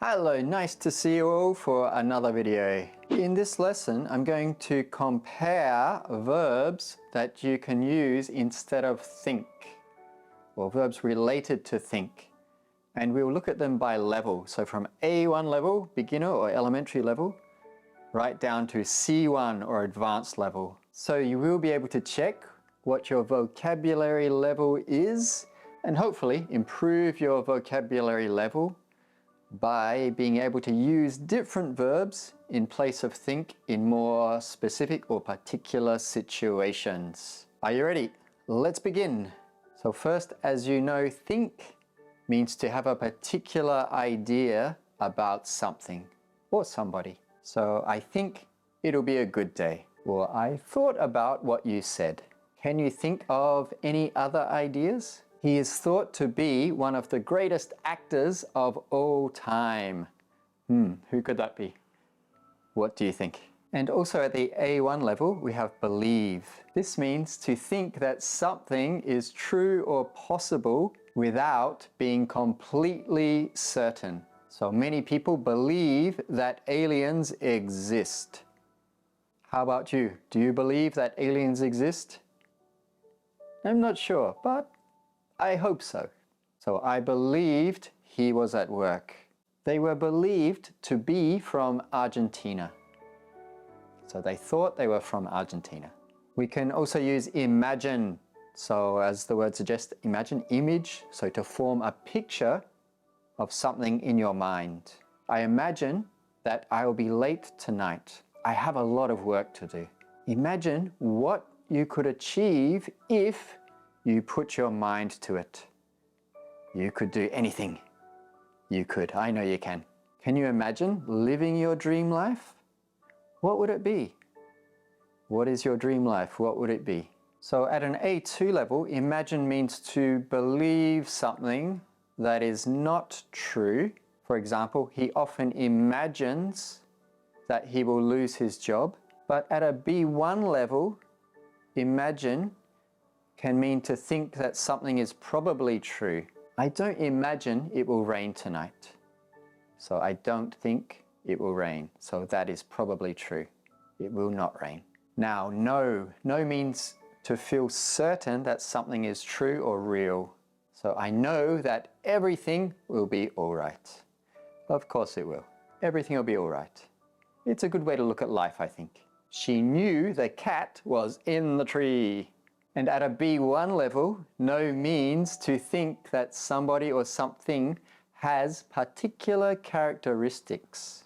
Hello, nice to see you all for another video. In this lesson, I'm going to compare verbs that you can use instead of think, or verbs related to think. And we'll look at them by level. So from A1 level, beginner or elementary level, right down to C1 or advanced level. So you will be able to check what your vocabulary level is and hopefully improve your vocabulary level by being able to use different verbs in place of think in more specific or particular situations. Are you ready? Let's begin. So first, as you know, think means to have a particular idea about something or somebody. So I think it'll be a good day. Or I thought about what you said. Can you think of any other ideas? He is thought to be one of the greatest actors of all time. Who could that be? What do you think? And also at the A1 level, we have believe. This means to think that something is true or possible without being completely certain. So many people believe that aliens exist. How about you? Do you believe that aliens exist? I'm not sure, but I hope so. So I believed he was at work. They were believed to be from Argentina. So they thought they were from Argentina. We can also use imagine. So as the word suggests, imagine, image. So to form a picture of something in your mind. I imagine that I will be late tonight. I have a lot of work to do. Imagine what you could achieve if you put your mind to it. You could do anything. You could. I know you can. Can you imagine living your dream life? What would it be? What is your dream life? What would it be? So at an A2 level, imagine means to believe something that is not true. For example, he often imagines that he will lose his job. But at a B1 level, imagine can mean to think that something is probably true. I don't imagine it will rain tonight. So I don't think it will rain. So that is probably true. It will not rain. Now, know. Know means to feel certain that something is true or real. So I know that everything will be all right. Of course it will. Everything will be all right. It's a good way to look at life, I think. She knew the cat was in the tree. And at a B1 level, know means to think that somebody or something has particular characteristics.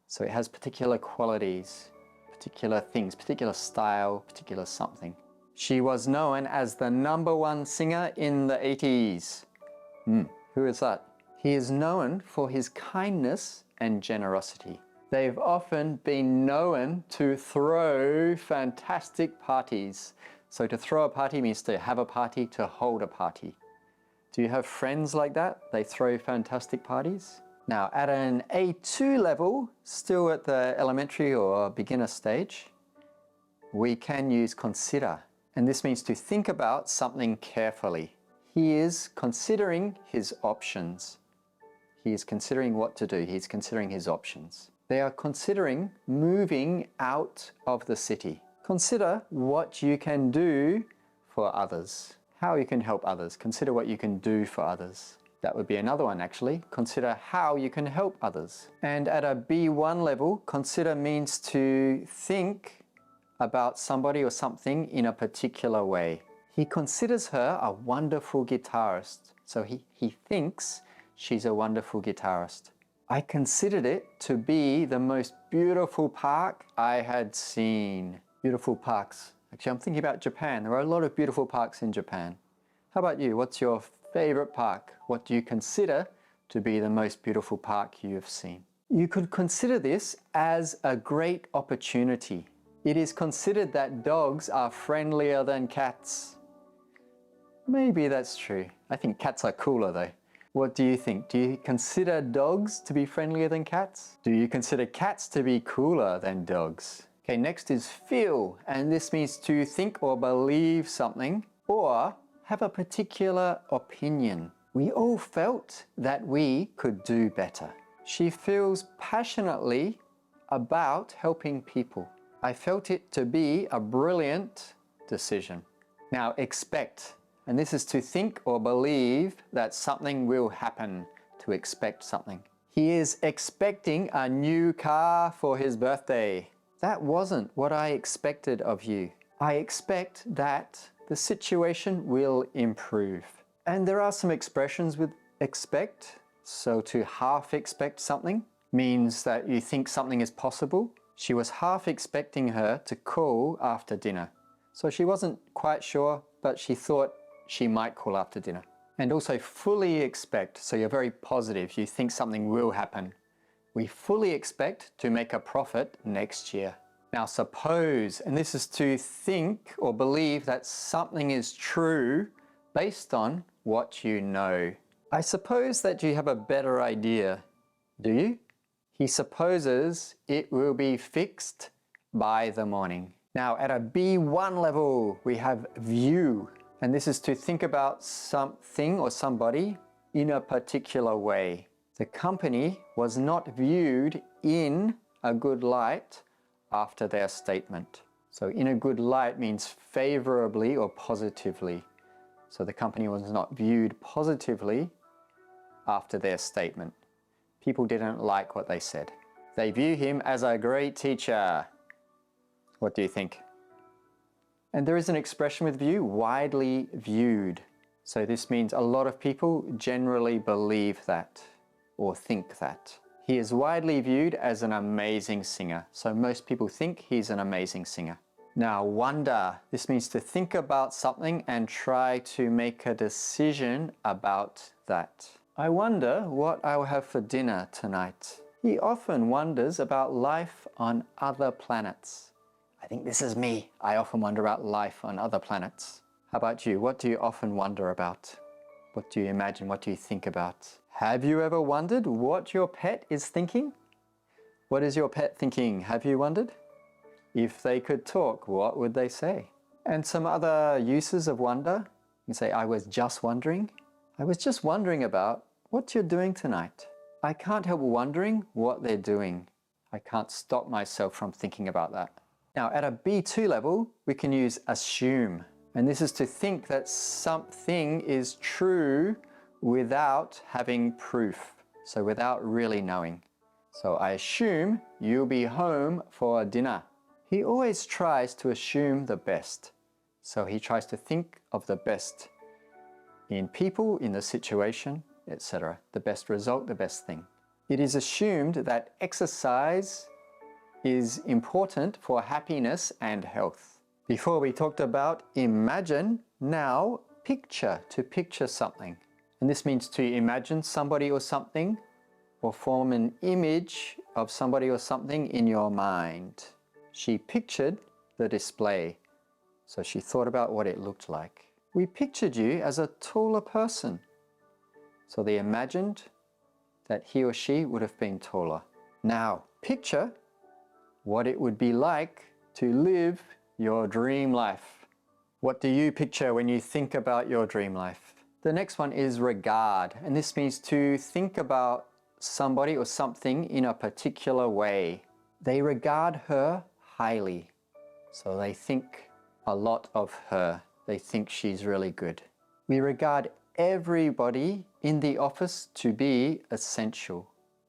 So it has particular qualities, particular things, particular style, particular something. She was known as the #1 singer in the 80s. Who is that? He is known for his kindness and generosity. They've often been known to throw fantastic parties. So to throw a party means to have a party, to hold a party. Do you have friends like that? They throw fantastic parties? Now at an A2 level, still at the elementary or beginner stage, we can use consider. And this means to think about something carefully. He is considering his options. He is considering what to do. He's considering his options. They are considering moving out of the city. Consider what you can do for others. How you can help others. Consider what you can do for others. That would be another one actually. Consider how you can help others. And at a B1 level, consider means to think about somebody or something in a particular way. He considers her a wonderful guitarist. So he thinks she's a wonderful guitarist. I considered it to be the most beautiful park I had seen. Beautiful parks. Actually, I'm thinking about Japan. There are a lot of beautiful parks in Japan. How about you? What's your favorite park? What do you consider to be the most beautiful park you have seen? You could consider this as a great opportunity. It is considered that dogs are friendlier than cats. Maybe that's true. I think cats are cooler though. What do you think? Do you consider dogs to be friendlier than cats? Do you consider cats to be cooler than dogs? Okay, next is feel, and this means to think or believe something or have a particular opinion. We all felt that we could do better. She feels passionately about helping people. I felt it to be a brilliant decision. Now expect, and this is to think or believe that something will happen, to expect something. He is expecting a new car for his birthday. That wasn't what I expected of you. I expect that the situation will improve. And there are some expressions with expect. So to half expect something means that you think something is possible. She was half expecting her to call after dinner. So she wasn't quite sure, but she thought she might call after dinner. And also fully expect, so you're very positive, you think something will happen. We fully expect to make a profit next year. Now suppose, and this is to think or believe that something is true based on what you know. I suppose that you have a better idea, do you? He supposes it will be fixed by the morning. Now at a B1 level, we have view. And this is to think about something or somebody in a particular way. The company was not viewed in a good light after their statement. So in a good light means favorably or positively. So the company was not viewed positively after their statement. People didn't like what they said. They view him as a great teacher. What do you think? And there is an expression with view, widely viewed. So this means a lot of people generally believe that or think that. He is widely viewed as an amazing singer. So most people think he's an amazing singer. Now, wonder. This means to think about something and try to make a decision about that. I wonder what I will have for dinner tonight. He often wonders about life on other planets. I think this is me. I often wonder about life on other planets. How about you? What do you often wonder about? What do you imagine? What do you think about? Have you ever wondered what your pet is thinking? What is your pet thinking? Have you wondered? If they could talk, what would they say? And some other uses of wonder. You say, I was just wondering. I was just wondering about what you're doing tonight. I can't help wondering what they're doing. I can't stop myself from thinking about that. Now at a B2 level, we can use assume. And this is to think that something is true without having proof. So without really knowing. So I assume you'll be home for dinner. He always tries to assume the best. So he tries to think of the best in people, in the situation, etc. The best result, the best thing. It is assumed that exercise is important for happiness and health. Before we talked about imagine, now picture, to picture something. And this means to imagine somebody or something or form an image of somebody or something in your mind. She pictured the display, so she thought about what it looked like. We pictured you as a taller person, so they imagined that he or she would have been taller. Now, picture what it would be like to live your dream life. What do you picture when you think about your dream life? The next one is regard, and this means to think about somebody or something in a particular way. They regard her highly, so they think a lot of her. They think she's really good. We regard everybody in the office to be essential.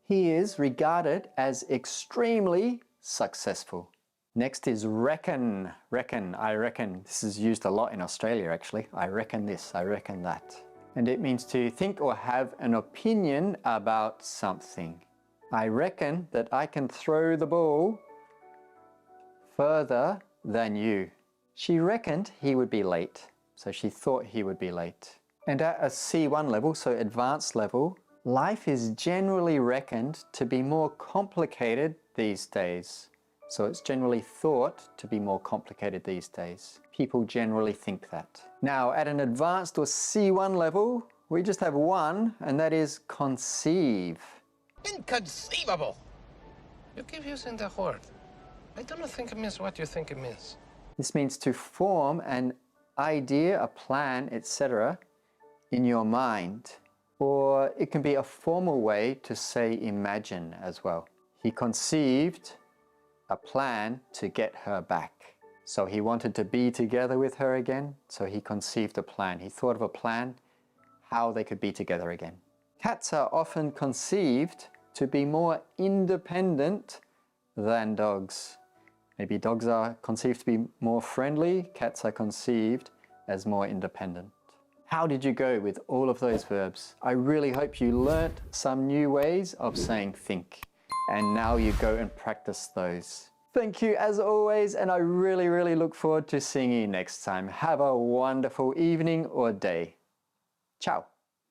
He is regarded as extremely successful. Next is reckon. Reckon, I reckon. This is used a lot in Australia actually. I reckon this, I reckon that. And it means to think or have an opinion about something. I reckon that I can throw the ball further than you. She reckoned he would be late, so she thought he would be late. And at a C1 level, so advanced level, life is generally reckoned to be more complicated these days. So it's generally thought to be more complicated these days. People generally think that. Now, at an advanced or C1 level, we just have one, and that is conceive. Inconceivable! You keep using the word. I don't think it means what you think it means. This means to form an idea, a plan, etc. in your mind. Or it can be a formal way to say imagine as well. He conceived a plan to get her back. So he wanted to be together with her again, so he conceived a plan. He thought of a plan how they could be together again. Cats are often conceived to be more independent than dogs. Maybe dogs are conceived to be more friendly, cats are conceived as more independent. How did you go with all of those verbs? I really hope you learnt some new ways of saying think, and now you go and practice those. Thank you as always, and I really look forward to seeing you next time. Have a wonderful evening or day. Ciao.